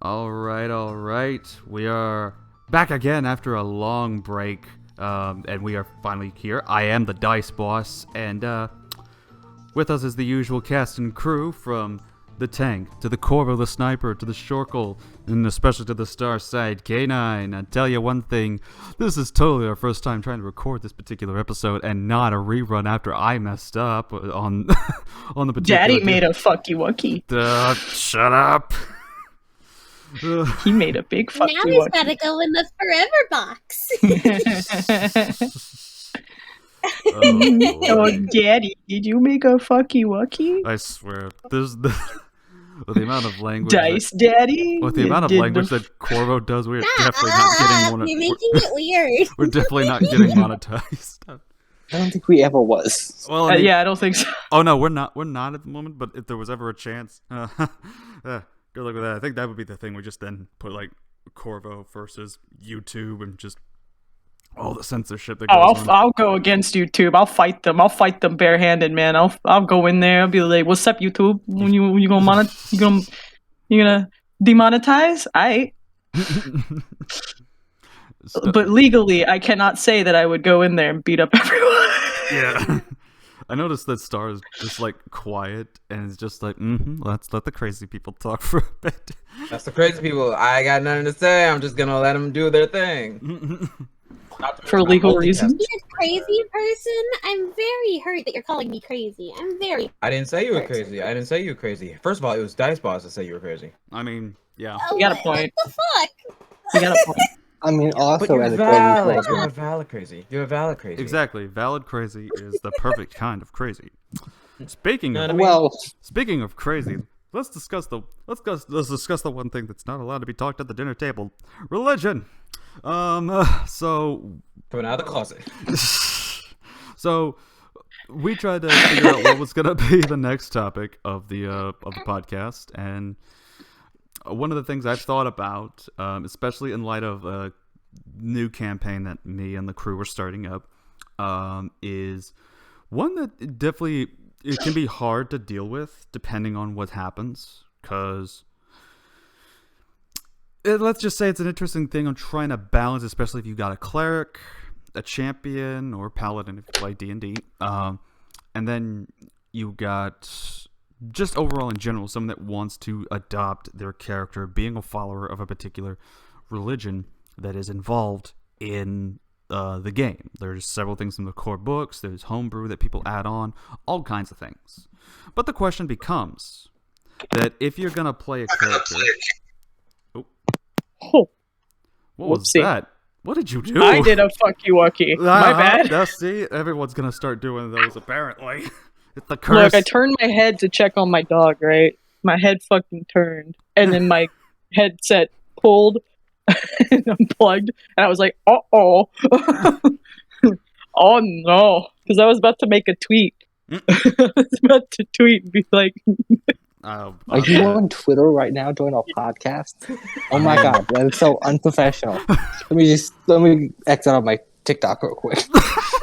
All right. We are back again after a long break, and we are finally here. I am the Dice Boss, and with us is the usual cast and crew from the Tank, to the Corvo the Sniper, to the Shorkle, and especially to the Star Side K9. I'll tell you one thing, this is totally our first time trying to record this particular episode, and not a rerun after I messed up on on the particular... Daddy made a fucky wucky. Shut up! He made a big fucky Now he's wucky. gotta go in the forever box. Oh, Daddy, did you make a fucky wucky? I swear, there's the amount of language. Daddy. With the amount of language that Corvo does, we're definitely not getting You're making it weird. We're definitely not getting monetized. I don't think we ever was. Well, I mean, Yeah, I don't think so. Oh no, we're not at the moment. But if there was ever a chance, good luck with that. I think that would be the thing. We just then put like Corvo versus YouTube and just all the censorship that goes on. I'll go against YouTube. I'll fight them. I'll fight them barehanded, man. I'll go in there. I'll be like, "What's up, YouTube? When you gonna you gonna demonetize? But legally, I cannot say that I would go in there and beat up everyone." Yeah. I noticed that Star is just like quiet and it's just like, let's let the crazy people talk for a bit. That's the crazy people. I got nothing to say. I'm just gonna let them do their thing. For legal reasons. Be a crazy person. I'm very hurt that you're calling me crazy. I'm very. I didn't say you were hurt. crazy. I didn't say you were crazy. First of all, it was Dice Boss that said you were crazy. I mean, yeah. Oh, You got a point. What the fuck? You got a point. I mean, But also you're as a valid. crazy You're a valid crazy. You're a valid crazy. Exactly. Valid crazy is the perfect kind of crazy. Speaking Know of what I mean? Well, Speaking of crazy, let's discuss the one thing that's not allowed to be talked at the dinner table: religion. So Coming out of the closet. so we tried to figure out what was gonna be the next topic of the podcast, and one of the things I've thought about, especially in light of a new campaign that me and the crew are starting up, is one that definitely it can be hard to deal with depending on what happens, because let's just say it's an interesting thing on trying to balance, especially if you got a cleric, a champion, or paladin if you play D&D, and then you got just overall in general someone that wants to adopt their character being a follower of a particular religion that is involved in the game. There's several things in the core books, there's homebrew that people add on, all kinds of things. But the question becomes that if you're going to play a character... Oh, What was Whoopsie. that? What did you do? I did a fucky wucky. My bad. Now, see, everyone's going to start doing those, apparently. It's the curse. Look, I turned my head to check on my dog, right? My head fucking turned. And then my headset pulled and unplugged. And I was like, uh-oh. Oh, no. Because I was about to make a tweet. I was about to tweet and be like... Oh, are you on Twitter right now doing a podcast? Oh my god, that is so unprofessional. Let me exit out my TikTok real quick.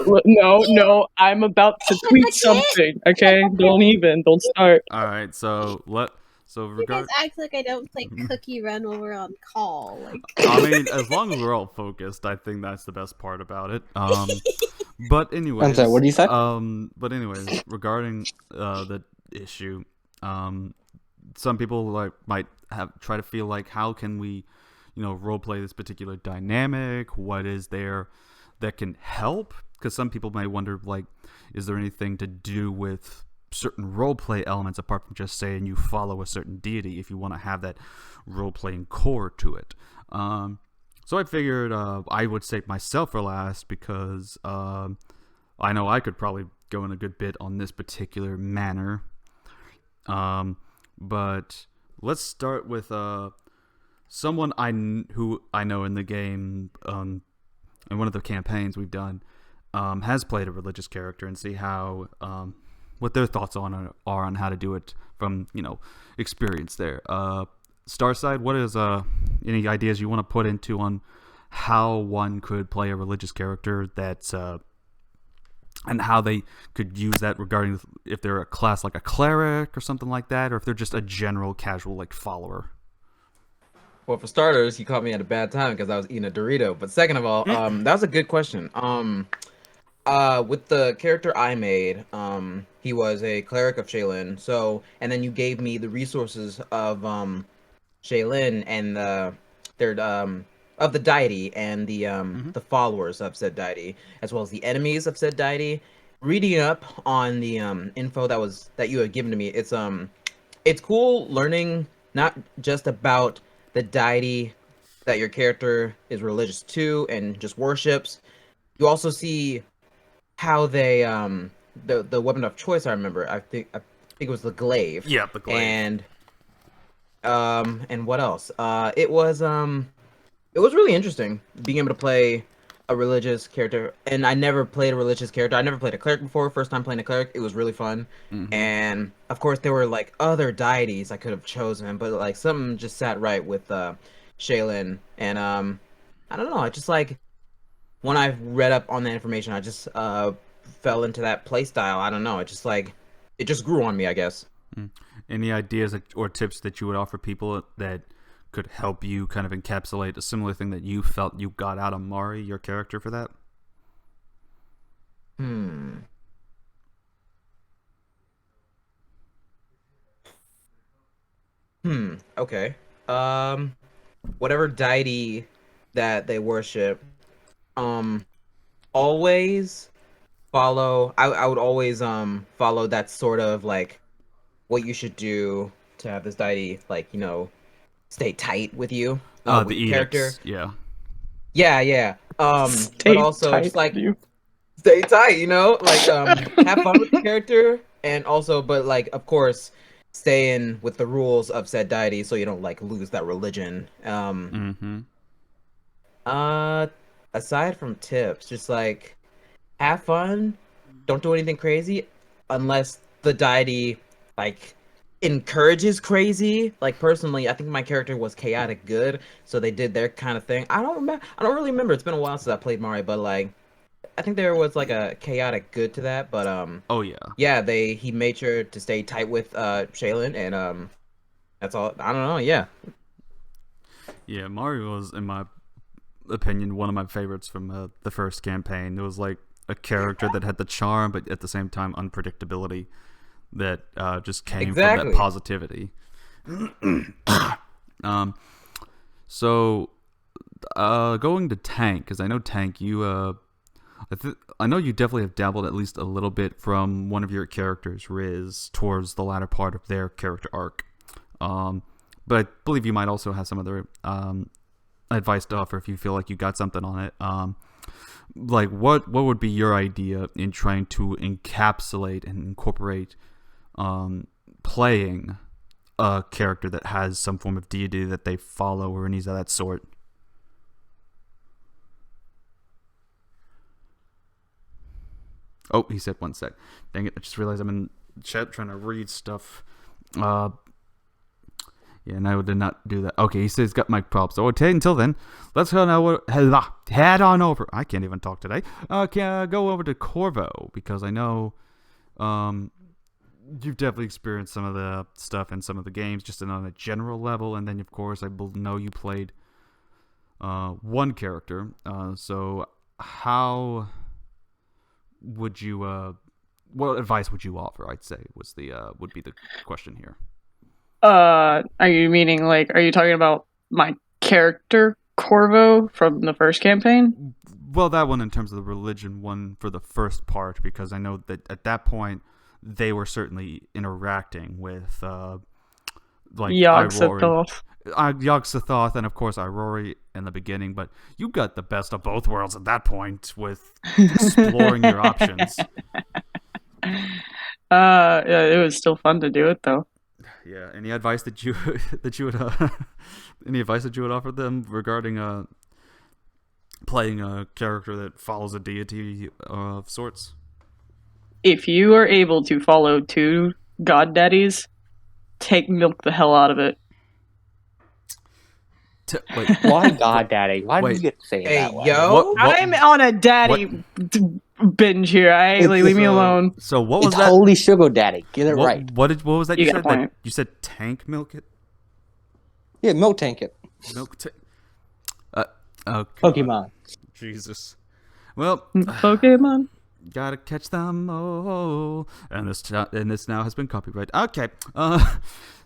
No, I'm about to tweet something. Okay, don't start. All right, so You guys act like I don't play Cookie Run when we're on call. Like, I mean, as long as we're all focused, I think that's the best part about it. But anyways, I'm sorry, what do you say? But anyways, regarding the issue, some people might try to feel like, how can we, role play this particular dynamic? What is there that can help? Because some people may wonder, like, is there anything to do with certain roleplay elements apart from just saying you follow a certain deity if you want to have that role-playing core to it? So I figured I would save myself for last, because I know I could probably go in a good bit on this particular manner. But let's start with someone who I know in the game, in one of the campaigns we've done, has played a religious character, and see how what their thoughts are on how to do it from experience there. Starside, what is any ideas you want to put into on how one could play a religious character that's and how they could use that regarding if they're a class like a cleric or something like that, or if they're just a general casual like follower? Well, for starters, you caught me at a bad time because I was eating a Dorito. But second of all, that was a good question. With the character I made, he was a cleric of Shaylin. So, and then you gave me the resources of Shaylin and their of the deity and the followers of said deity, as well as the enemies of said deity. Reading up on the info that you had given to me, it's cool learning not just about the deity that your character is religious to and just worships. You also see how they the weapon of choice. I think it was the glaive. Yeah, the glaive. And what else? It was really interesting being able to play a religious character, and I never played a religious character. I never played a cleric before. First time playing a cleric, it was really fun. And of course, there were like other deities I could have chosen, but like something just sat right with Shaylin. And I don't know. I just like when I read up on the information, I just fell into that play style. I don't know. It just grew on me, I guess. Any ideas or tips that you would offer people that could help you kind of encapsulate a similar thing that you felt you got out of Mari, your character, for that? Okay. Whatever deity that they worship, always follow. I would always follow that sort of like what you should do to have this deity like stay tight with you. The With your character. edicts, yeah. Yeah. Stay But also tight, just like you. stay tight, like have fun with the character, and also, but like of course, stay in with the rules of said deity so you don't like lose that religion. Aside from tips, just like have fun, don't do anything crazy, unless the deity like encourages crazy. Like personally, I think my character was chaotic good, so they did their kind of thing. I don't really remember. It's been a while since I played Mario, but like I think there was like a chaotic good to that. But Oh yeah. yeah, he made sure to stay tight with Shaylin, and that's all. I don't know. Yeah. Yeah, Mario was, in my opinion, one of my favorites from the first campaign. It was like a character that had the charm, but at the same time unpredictability that just came from that positivity. So going to Tank, because I know Tank, I know you definitely have dabbled at least a little bit from one of your characters, Riz, towards the latter part of their character arc. But I believe you might also have some other advice to offer if you feel like you got something on it. Like what would be your idea in trying to encapsulate and incorporate playing a character that has some form of deity that they follow or any of that sort? Oh, he said 1 sec. Dang it, I just realized I'm in chat trying to read stuff. Yeah, no, did not do that. Okay, he says he's got mic problems. So until then, let's head on over. I can't even talk today. Go over to Corvo, because I know you've definitely experienced some of the stuff in some of the games, just on a general level. And then, of course, I know you played one character. So how would you... what advice would you offer, I'd say, would be the question here. Are you meaning like, are you talking about my character Corvo from the first campaign? Well, that one in terms of the religion one for the first part, because I know that at that point they were certainly interacting with like Yog-Sothoth. Yog-Sothoth, and of course Irori in the beginning, but you got the best of both worlds at that point with exploring your options. Yeah, it was still fun to do it though. Yeah. Any advice that you would offer them regarding playing a character that follows a deity of sorts? If you are able to follow 2 god daddies, milk the hell out of it. Wait, why God Daddy? Why do you get to say it that way? Yo, I'm on a daddy binge here. Leave me alone. So what was it's that? Holy Sugar Daddy. Get it right. What was that? You You got said a point. you said tank milk it. Yeah, milk tank it. Milk tea. Oh, God. Pokemon. Jesus. Well, Pokemon. gotta catch them all. And this now has been copyrighted. Okay.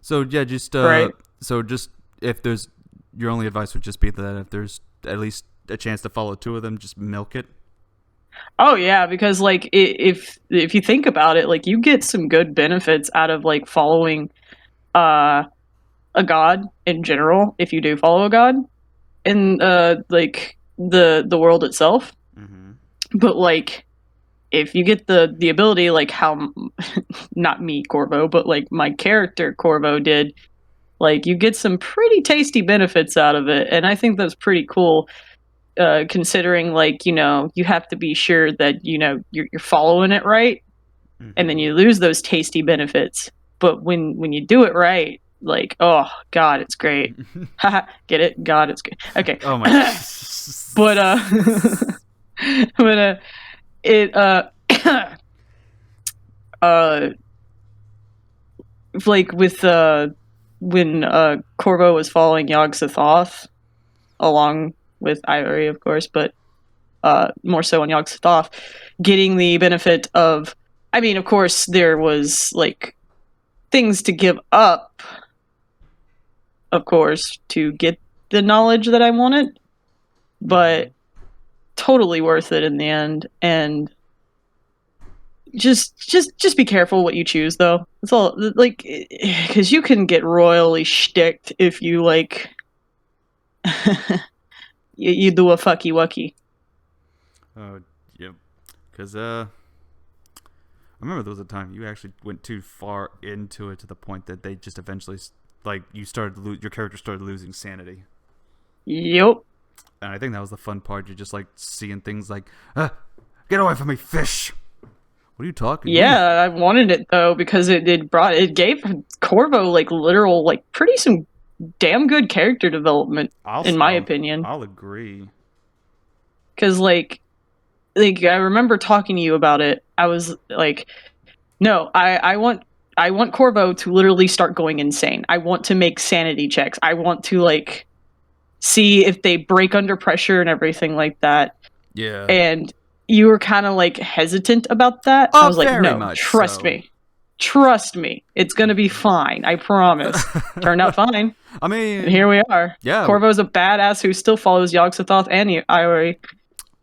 So yeah, just Right. so just if there's your only advice would just be that if there's at least a chance to follow two of them, just milk it. Oh yeah, because like if you think about it, like you get some good benefits out of like following a god in general if you do follow a god in like the world itself. Mm-hmm. But like if you get the ability like how not me Corvo, but like my character Corvo did, like you get some pretty tasty benefits out of it, and I think that's pretty cool. Considering like you have to be sure that you're following it right, and then you lose those tasty benefits. But when you do it right, like oh god, it's great. Haha, get it? God, it's good. Okay. Oh my. But but it like with when Corvo was following Yog-Sothoth along with Iori, of course, but more so on Yog-Sothoth, getting the benefit of, I mean, of course, there was like things to give up, of course, to get the knowledge that I wanted, but totally worth it in the end. And just be careful what you choose, though. It's all like because you can get royally shticked if you like you do a fucky wucky. Oh, yep. Because I remember there was a time you actually went too far into it to the point that they just eventually, like, you started your character started losing sanity. Yep. And I think that was the fun part. You're just like seeing things like, get away from me, fish. What are you talking? Yeah, I wanted it though because it gave Corvo like literal like pretty some damn good character development in my opinion. I'll agree. Because like I remember talking to you about it. I was like, no, I want Corvo to literally start going insane. I want to make sanity checks. I want to like see if they break under pressure and everything like that. Yeah. And you were kind of like hesitant about that. I was like, no, trust me. Trust me. It's going to be fine. I promise. Turned out fine. I mean, and here we are. Yeah. Corvo's a badass who still follows Yog-Sothoth and Iori.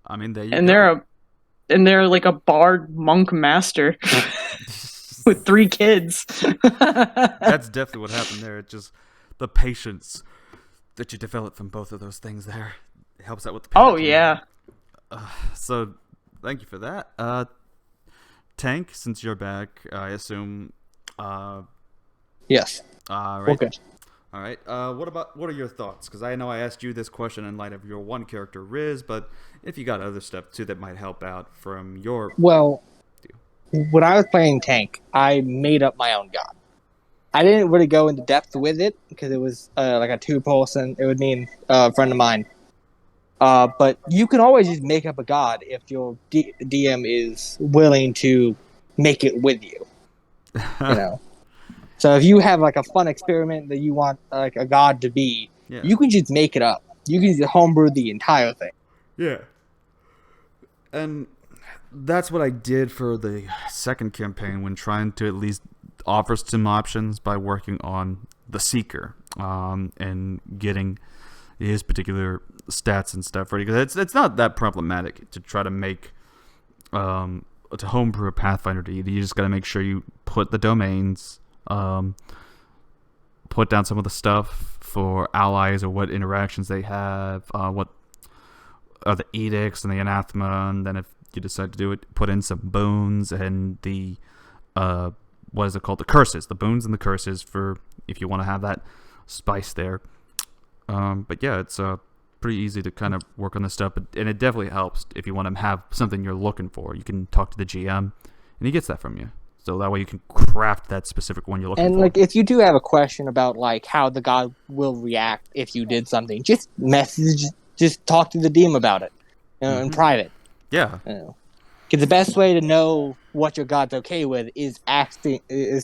I mean, they're like a bard monk master with 3 kids. That's definitely what happened there. It just the patience that you develop from both of those things there helps out with the Oh yeah. So thank you for that. Tank, since you're back, I assume. Yes. Right. Okay. All right. What are your thoughts? Because I know I asked you this question in light of your one character, Riz, but if you got other stuff too that might help out from your. Well, when I was playing Tank, I made up my own god. I didn't really go into depth with it because it was like a 2-person. It would mean a friend of mine. But you can always just make up a god if your DM is willing to make it with you. You know. So if you have like a fun experiment that you want like a god to be, you can just make it up. You can just homebrew the entire thing. Yeah. And that's what I did for the second campaign when trying to at least offer some options by working on the Seeker and getting his particular stats and stuff ready. Because it's not that problematic to try to make to homebrew a Pathfinder deity. You just got to make sure you put the domains, put down some of the stuff for allies or what interactions they have, what are the edicts and the anathema, and then if you decide to do it, put in some boons and the what is it called? The curses, the boons and the curses for if you want to have that spice there. But yeah, it's pretty easy to kind of work on this stuff, and it definitely helps if you want to have something you're looking for. You can talk to the GM, and he gets that from you. So that way you can craft that specific one you're looking for. And like, if you do have a question about like how the god will react if you did something, just talk to the DM about it, in private. Yeah. Because the best way to know what your god's okay with is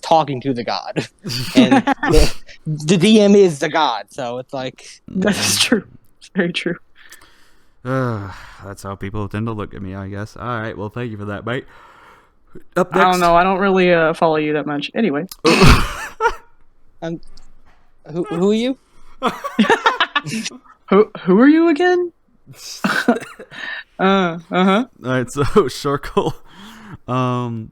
talking to the god, and the DM is the god. So it's like That's true. It's very true. That's how people tend to look at me, I guess. All right, well, thank you for that, mate. Up next. I don't know. I don't really follow you that much. Anyway. Who are you? Who are you again? All right, so Sharkle, I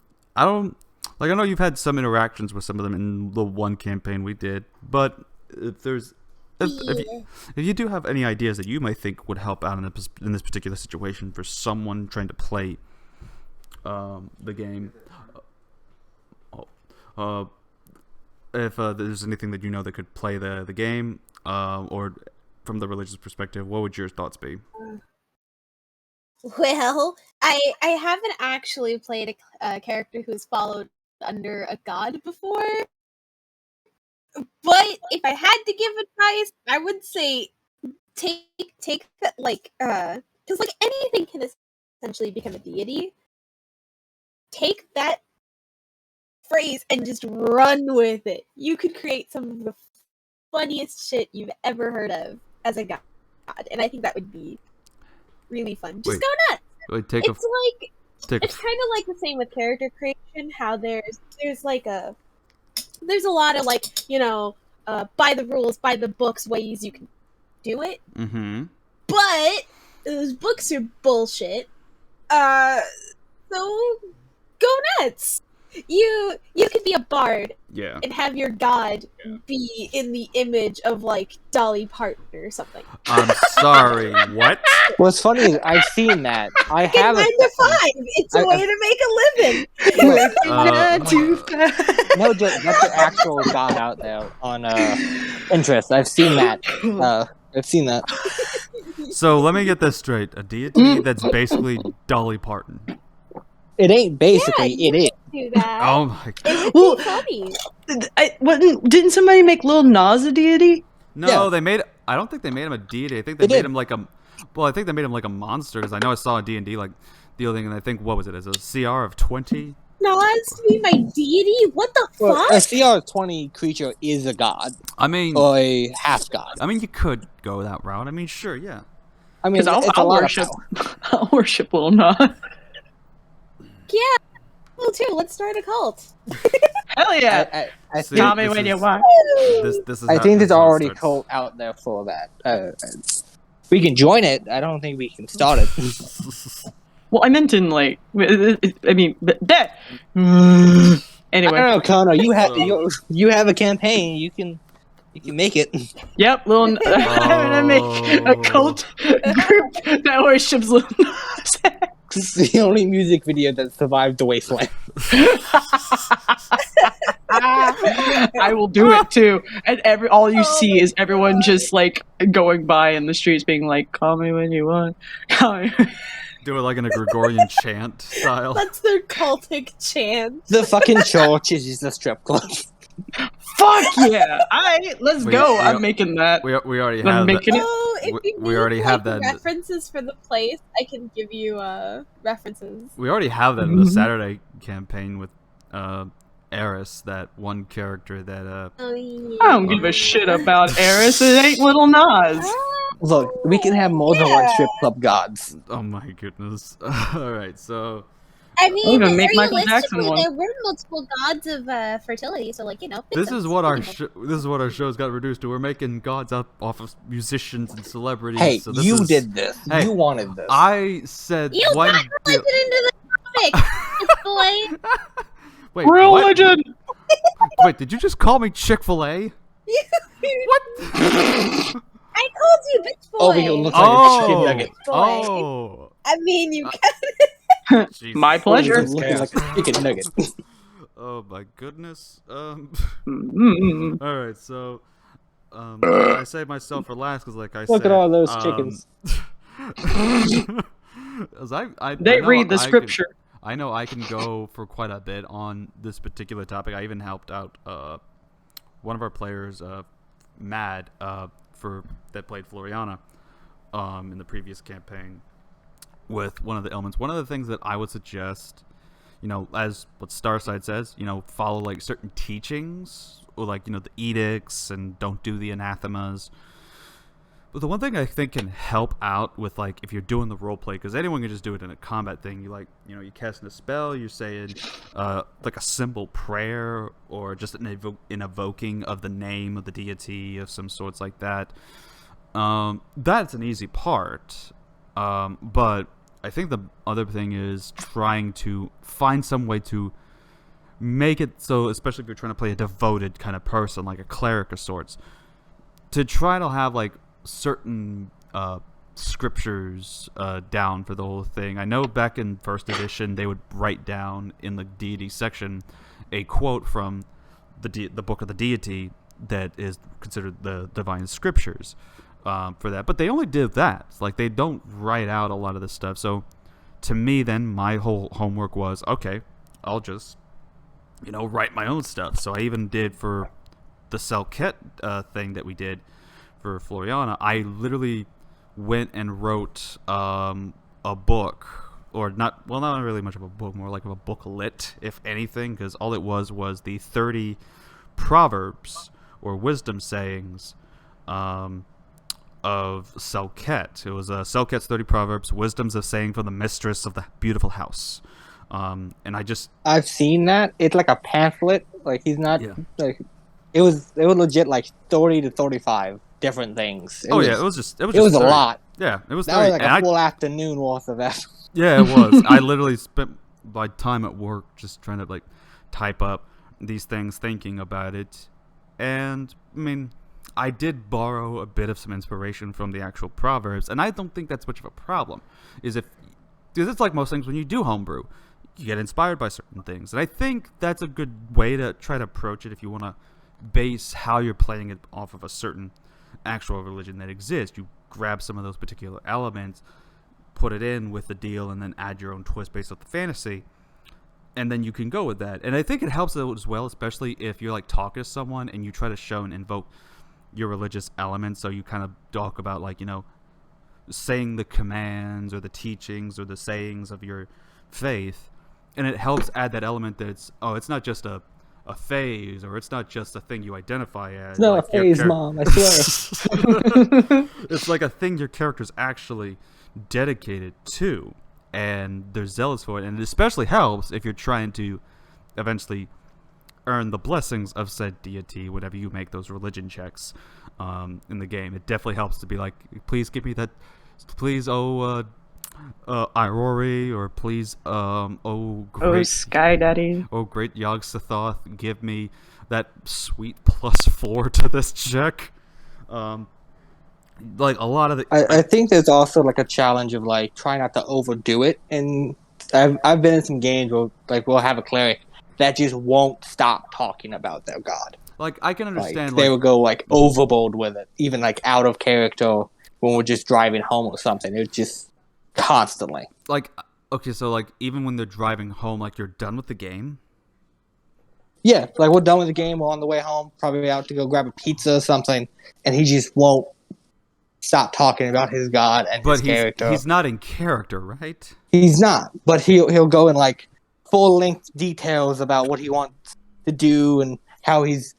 don't like. I know you've had some interactions with some of them in the one campaign we did, but if you do have any ideas that you might think would help out in this particular situation for someone trying to play the game, if there's anything that you know that could play the game, or from the religious perspective, what would your thoughts be? Well, I haven't actually played a character who's followed under a god before, but if I had to give advice, I would say take that, like, because like anything can essentially become a deity. Take that phrase and just run with it. You could create some of the funniest shit you've ever heard of as a god, and I think that would be really fun. Just go nuts. It's kind of like the same with character creation. How there's a lot of, like, by the rules, by the books ways you can do it. Mm-hmm. But those books are bullshit. So go nuts. You could be a bard, yeah, and have your god be in the image of, like, Dolly Parton or something. I'm sorry, what? What's funny is I've seen that. I have 9 to 5. It's a way to make a living. No joke. That's the actual god out there on Pinterest. I've seen that. So let me get this straight: a deity that's basically Dolly Parton. It ain't basically. Yeah, it is. do that. Oh my god! It would be funny. Didn't somebody make Lil Nas a deity? No, Yeah. they made. I don't think they made him a deity. I think they made him like a. Well, I think they made him like a monster because I know I saw a D&D like deal thing, and I think what was it? As a CR of 20. Nas to be my deity? What the Well, fuck? a CR20 creature is a god I mean, or a half god. you could go that route. I mean, sure, yeah. I mean, Because it's a I'll lot worship. of power. I'll worship Lil Nas. Yeah. Well, too. Let's start a cult. Hell yeah! I See, think, Tell me when you want. This is. I how- think this there's is how it already starts. cult out there for that. We can join it. I don't think we can start it. Well, I meant in, like, I mean, that. I Anyway, don't know, Connor. So- You have a campaign. You can make it. yep, I'm gonna make a cult group that worships Lil Nas X. It's the only music video that survived the wasteland. I will do it too, and all you see is everyone just, like, going by in the streets, being like, "Call me when you want." Call me. Do it like in a Gregorian chant style. That's their cultic chant. The fucking church is just a strip club. Fuck yeah! Alright, let's go. I'm making that. We already I'm have that. making it. Oh, if you we need, already like, have that. references for the place, I can give you references. We already have that in the Saturday campaign with Eris, that one character that Oh, yeah. I don't give a shit about Eris. It ain't Little Nas. Look, we can have more than one strip club gods. oh my goodness. All right, so I mean, I'm gonna make Michael realistically, Jackson one. there were multiple gods of fertility, so, like, pick this them. is what our show's got reduced to. We're making gods up off of musicians and celebrities. Hey, so this you is, did this. Hey, You wanted this. I said You one. backwards it into the topic, boy. Wait, what? Religion. Wait, did you just call me Chick-fil-A? What? I called you bitch boy. Over here looks like a chicken nugget. Boy. Oh. I mean, you Jesus. My pleasure. Over here looking like a chicken nugget. Oh my goodness. Mm-mm. All right, so I saved myself for last because, like I said, Look at all those chickens. They read the scripture. I know I can go for quite a bit on this particular topic. I even helped out one of our players, Mad, that played Floriana in the previous campaign. with one of the elements. One of the things that I would suggest, as what Starside says, follow like certain teachings, or like, the edicts, and don't do the anathemas. But the one thing I think can help out with, like, if you're doing the role play, because anyone can just do it in a combat thing. You casting a spell, you're saying like a simple prayer, or just an evoking of the name of the deity of some sorts like that. That's an easy part. But I think the other thing is trying to find some way to make it so, especially if you're trying to play a devoted kind of person, like a cleric of sorts, to try to have like certain scriptures down for the whole thing. I know back in first edition they would write down in the deity section a quote from the book of the deity that is considered the divine scriptures for that, but they only did that. Like, they don't write out a lot of this stuff. So to me, then, my whole homework was, okay, I'll just write my own stuff. So I even did for the Selket thing that we did for Floriana, I literally went and wrote a book, or not really much of a book, more like a booklet, if anything, because all it was the 30 proverbs or wisdom sayings of Selket. It was Selket's 30 proverbs, wisdoms of saying from the mistress of the beautiful house. And I've seen that. It's like a pamphlet. Like, he's not like it was legit like 30 to 35 different things. It was a lot. Yeah, it was. That 30. Was like a full afternoon worth of that. Yeah, it was. I literally spent my time at work just trying to like type up these things, thinking about it. And I mean, I did borrow a bit of some inspiration from the actual proverbs, and I don't think that's much of a problem. Because it's like most things when you do homebrew, you get inspired by certain things, and I think that's a good way to try to approach it if you want to base how you're playing it off of a certain actual religion that exists. You grab some of those particular elements, put it in with the deal, and then add your own twist based off the fantasy, and then you can go with that. And I think it helps as well, especially if you're like talking to someone and you try to show and invoke your religious elements. So you kind of talk about like, saying the commands or the teachings or the sayings of your faith, and it helps add that element that it's not just a phase, or it's not just a thing you identify as. It's not like a phase, Mom, I swear. It's like a thing your character's actually dedicated to, and they're zealous for it. And it especially helps if you're trying to eventually earn the blessings of said deity whenever you make those religion checks in the game. It definitely helps to be like, please give me that, please, Irory, or please, great Sky Daddy, great Yog-Sothoth, give me that sweet +4 to this check. Like a lot of the, I think there's also like a challenge of like trying not to overdo it, and I've been in some games where like we'll have a cleric that just won't stop talking about their god. Like, I can understand, like, they would go like overboard with it, even like out of character when we're just driving home or something. It was just constantly. Like, okay, so like even when they're driving home, like you're done with the game. Yeah, like we're done with the game. We're on the way home, probably out to go grab a pizza or something, and he just won't stop talking about his god and his character. He's not in character, right? He's not, but he'll go in like full-length details about what he wants to do and how he's,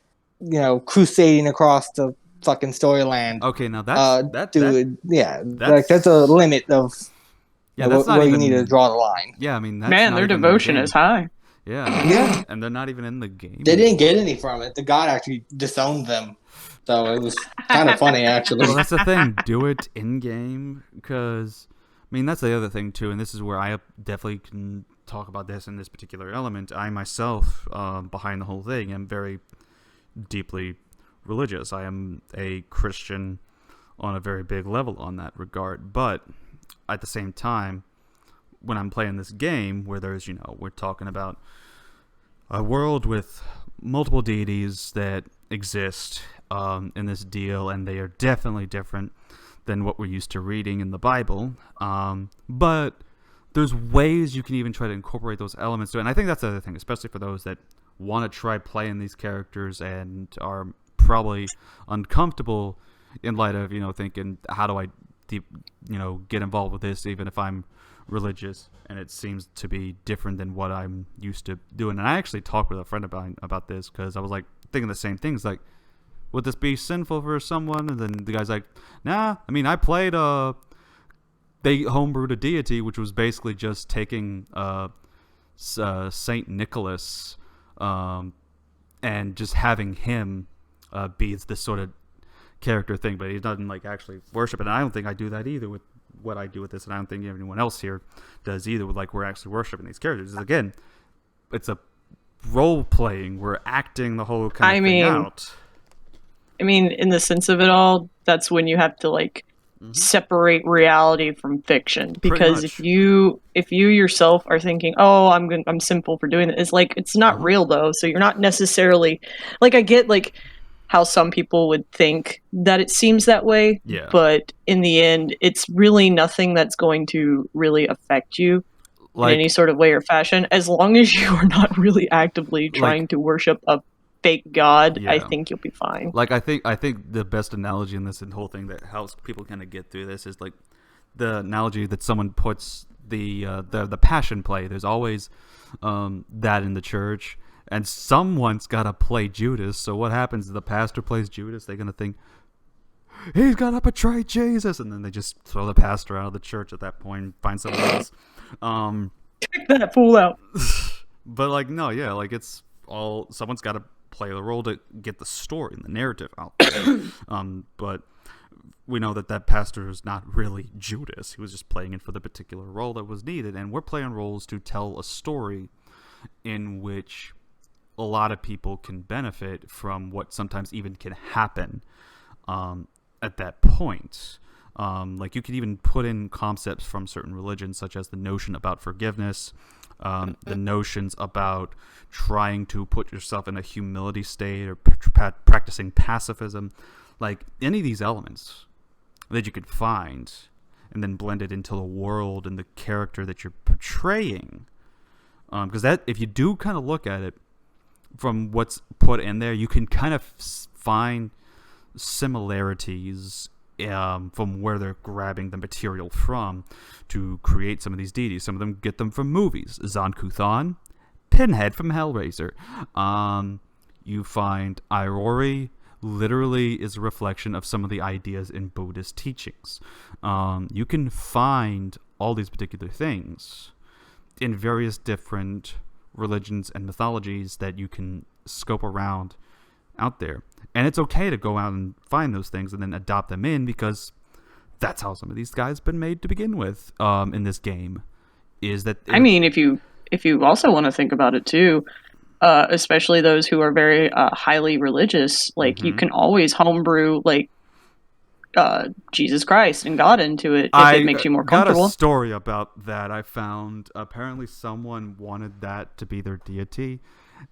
crusading across the fucking storyland. Okay, now that's like there's a limit of where you need to draw the line. Yeah, I mean, that's man, their devotion is high. Yeah, and they're not even in the game. They didn't get any from it. The god actually disowned them, so it was kind of funny, actually. Well, that's the thing. Do it in game, because I mean that's the other thing too, and this is where I definitely can talk about this in this particular element. I myself, behind the whole thing, am very deeply religious. I am a Christian on a very big level on that regard, but at the same time, when I'm playing this game where there's, we're talking about a world with multiple deities that exist in this deal, and they are definitely different than what we're used to reading in the Bible, but there's ways you can even try to incorporate those elements to it. And I think that's the other thing, especially for those that want to try playing these characters and are probably uncomfortable in light of, thinking, how do I get involved with this, even if I'm religious, and it seems to be different than what I'm used to doing. And I actually talked with a friend about this because I was like thinking the same things, like, would this be sinful for someone? And then the guy's like, nah, I mean, I played they homebrewed a deity, which was basically just taking Saint Nicholas and just having him be this sort of character thing, but he doesn't like actually worship it. And I don't think I do that either with what I do with this, and I don't think anyone else here does either with like we're actually worshiping these characters. Again, it's a role playing. We're acting the whole kind of thing out. I mean, in the sense of it all, that's when you have to like separate reality from fiction. Because if you yourself are thinking, "Oh, I'm simple for doing it," it's like it's not real though. So you're not necessarily like I get like how some people would think that it seems that way. Yeah. But in the end, it's really nothing that's going to really affect you in any sort of way or fashion, as long as you are not really actively trying to worship a fake god. I think you'll be fine. Like I think the best analogy in this whole thing that helps people kind of get through this is like the analogy that someone puts the passion play. There's always that in the church, and someone's got to play Judas. So what happens? The pastor plays Judas. They're gonna think he's gonna betray Jesus, and then they just throw the pastor out of the church at that point and find someone else. Check that fool out. But like no, yeah, like it's all someone's got to play the role to get the story and the narrative out there. But we know that pastor is not really Judas. He was just playing it for the particular role that was needed, and we're playing roles to tell a story in which a lot of people can benefit from what sometimes even can happen at that point. Like you could even put in concepts from certain religions, such as the notion about forgiveness, the notions about trying to put yourself in a humility state or practicing pacifism, like any of these elements that you could find and then blend it into the world and the character that you're portraying. Because that, if you do kind of look at it from what's put in there, you can kind of find similarities from where they're grabbing the material from to create some of these deities. Some of them get them from movies. Zon-Kuthon, Pinhead from Hellraiser. You find Irory literally is a reflection of some of the ideas in Buddhist teachings. You can find all these particular things in various different religions and mythologies that you can scope around out there. And it's okay to go out and find those things and then adopt them in, because that's how some of these guys been made to begin with in this game. Is that I mean, if you also want to think about it too, especially those who are very highly religious, like you can always homebrew like Jesus Christ and God into it if it makes you more comfortable. I got a story about that I found. Apparently someone wanted that to be their deity,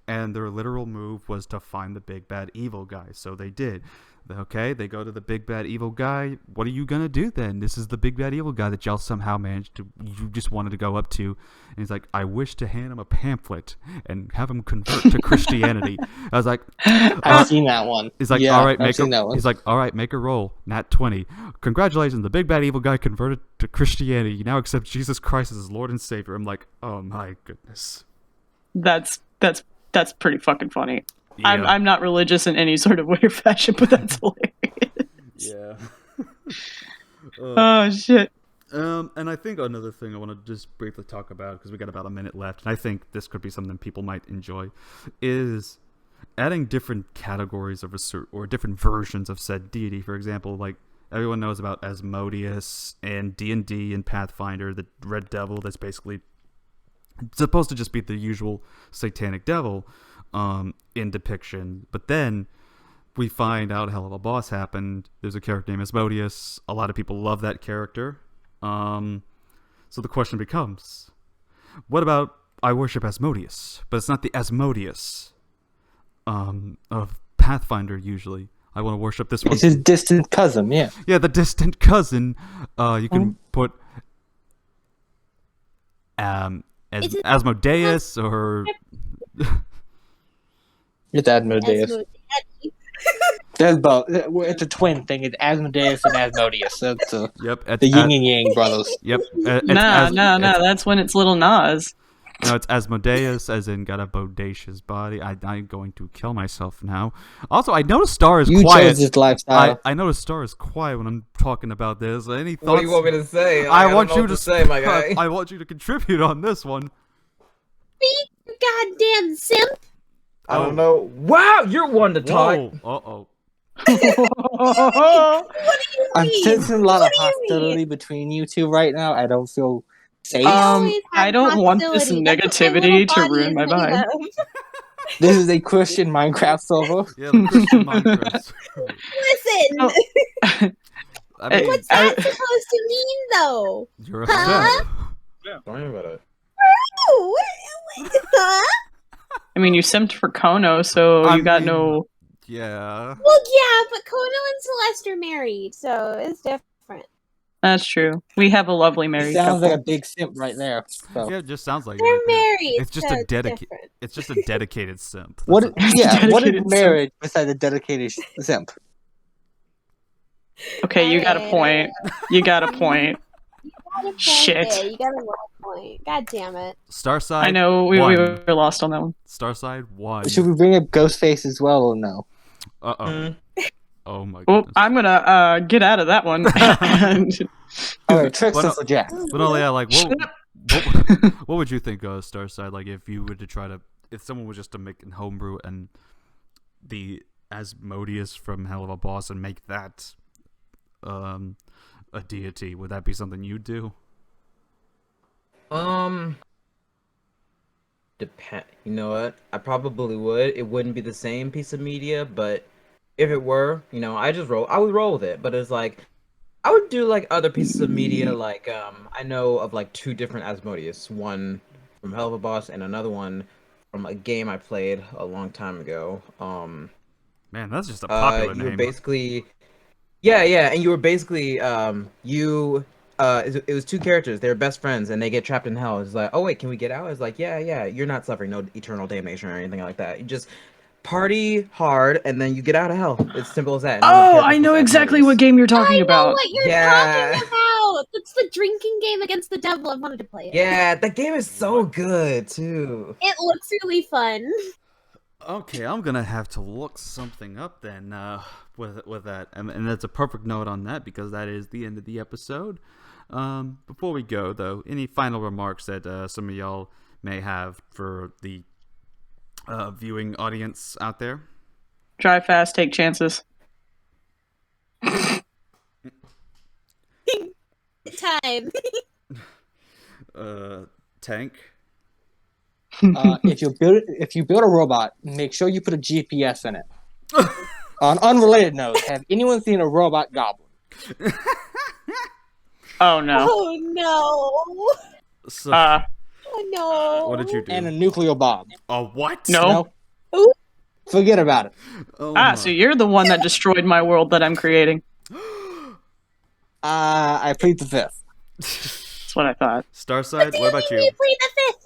and their literal move was to find the big bad evil guy. So they did. Okay, they go to the big bad evil guy. What are you gonna do then? This is the big bad evil guy that y'all somehow managed to, you just wanted to go up to. And he's like, I wish to hand him a pamphlet and have him convert to Christianity. I was like, I've seen that one. He's like, yeah, all right, he's like, all right, make a roll. Nat 20. Congratulations, the big bad evil guy converted to Christianity. You now accept Jesus Christ as his Lord and Savior. I'm like, oh my goodness. That's pretty fucking funny. Yeah. I'm not religious in any sort of way or fashion, but that's hilarious. Yeah. Oh shit. And I think another thing I want to just briefly talk about, because we got about a minute left, and I think this could be something people might enjoy, is adding different categories of or different versions of said deity. For example, like everyone knows about Asmodeus and D&D and Pathfinder, the Red Devil. That's basically supposed to just be the usual satanic devil in depiction, but then we find out a hell of a boss happened. There's a character named Asmodeus. A lot of people love that character. So the question becomes, what about I worship Asmodeus, but it's not the Asmodeus of Pathfinder usually. I want to worship this one. It's his distant cousin, yeah. Yeah, the distant cousin. You can put Asmodeus or... It's Asmodeus. There's both. It's a twin thing. It's Asmodeus and Asmodeus. That's Yep. the yin and yang brothers. Yep. Nah, that's when it's little Nas. No, it's Asmodeus, as in got a bodacious body. I'm going to kill myself now. Also, I noticed Star is You quiet. chose this lifestyle. I noticed Star is quiet when I'm talking about this. Any thoughts? What do you want me to say? I want you to say, my guy. I want you to contribute on this one. Speak, you goddamn simp. I don't know. Wow, you're one to talk. Uh-oh. What do you I'm mean? sensing a lot What of do you hostility mean? between you two right now. I don't feel safe. Always have I don't want this hostility. That's what my negativity little to body ruin is my made vibe. of. This is a Christian Minecraft server. Yeah, the Christian Minecraft. Listen, I mean, what's that supposed to mean, though? you're a Huh? simp. Don't worry about it. Oh, huh? I mean, you simped for Kono, so I you got mean- no. Yeah. Well, yeah, but Kono and Celeste are married, so it's different. That's true. We have a lovely married Sounds couple. like a big simp right there. So. Yeah, it just sounds like They're it. married. It's just so a it's dedicated. different. It's just a dedicated simp. What? That's Yeah. What is Dedicated simp. marriage besides a dedicated simp? Okay, you got a point. You got a point. You got a point Shit. there. You got a little point. God damn it. Starside. I know we were lost on that one. Starside 1. Should we bring up Ghostface as well or no? Uh-oh. Mm. Oh my Well, goodness. I'm gonna get out of that one. And- Alright, Tricks But, us a Jack. But no, yeah, like what would you think, Starside? Like if you were to try to, if someone was just to make a homebrew and the Asmodeus from Hell of a Boss and make that a deity, would that be something you'd do? Depend. You know what? I probably would. It wouldn't be the same piece of media, but if it were, I would roll with it. But it's like, I would do like other pieces of media. Like, I know of like 2 different Asmodeus. One from Hell of a Boss, and another one from a game I played a long time ago. Man, that's just a popular You were name. basically, yeah, and you were basically, it was 2 characters. They were best friends, and they get trapped in hell. It's like, oh wait, can we get out? It's like, yeah, you're not suffering no eternal damnation or anything like that. You just party hard, and then you get out of hell. It's simple as that. And all the oh, characters I know just exactly Asmodeus. what game you're I talking know about. what you're Yeah. talking about. It's the drinking game against the devil. I wanted to play it. Yeah, that game is so good too. It looks really fun. Okay, I'm gonna have to look something up then with that, and that's a perfect note on that because that is the end of the episode. Before we go though, any final remarks that some of y'all may have for the viewing audience out there? Drive fast, take chances. Time. Tank. If you build a robot, make sure you put a GPS in it. On unrelated note, have anyone seen a robot goblin? Oh no. Oh no. So, Oh no. what did you do? And a nuclear bomb. A what? No. Ooh. Forget about it. Oh my. So you're the one that destroyed my world that I'm creating. I plead the fifth. That's what I thought. Starside, what about We you? played the fifth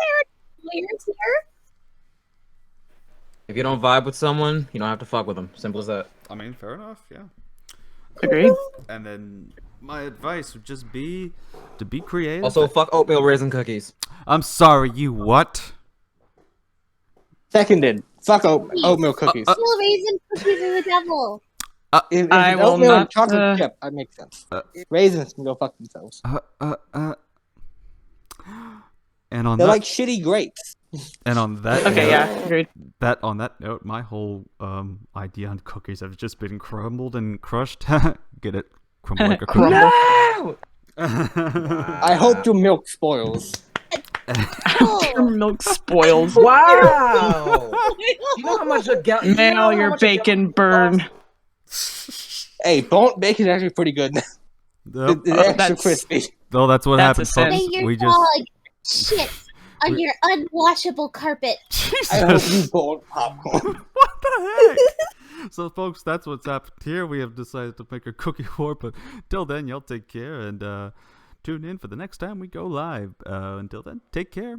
players here. If you don't vibe with someone, you don't have to fuck with them. Simple as that. I mean, fair enough, yeah. Agreed. And then my advice would just be to be creative. Also, fuck oatmeal raisin cookies. I'm sorry, you what? Seconded. Fuck oatmeal cookies. Little raisin cookies are the devil. If I it's will oatmeal and not, chocolate chip, that makes sense. Raisins can go fuck themselves. And on They're that, like shitty grapes. and on that, Okay, note, yeah, agreed. On that note, my whole idea on cookies have just been crumbled and crushed. Get it? Crumble like a cookie. Crumble. I hope your milk spoils. Your milk spoils. Wow! You know how much a gallon? Now your bacon burn. Hey, burnt bacon is actually pretty good. Yep. It's extra that's- crispy. Well, that's what That's a happens, sin. folks. May your We just dog shit on your unwashable carpet. I hope you burnt popcorn. what the heck? So, folks, that's what's happened here. We have decided to make a cookie war, but till then, y'all take care and tune in for the next time we go live. Until then, take care.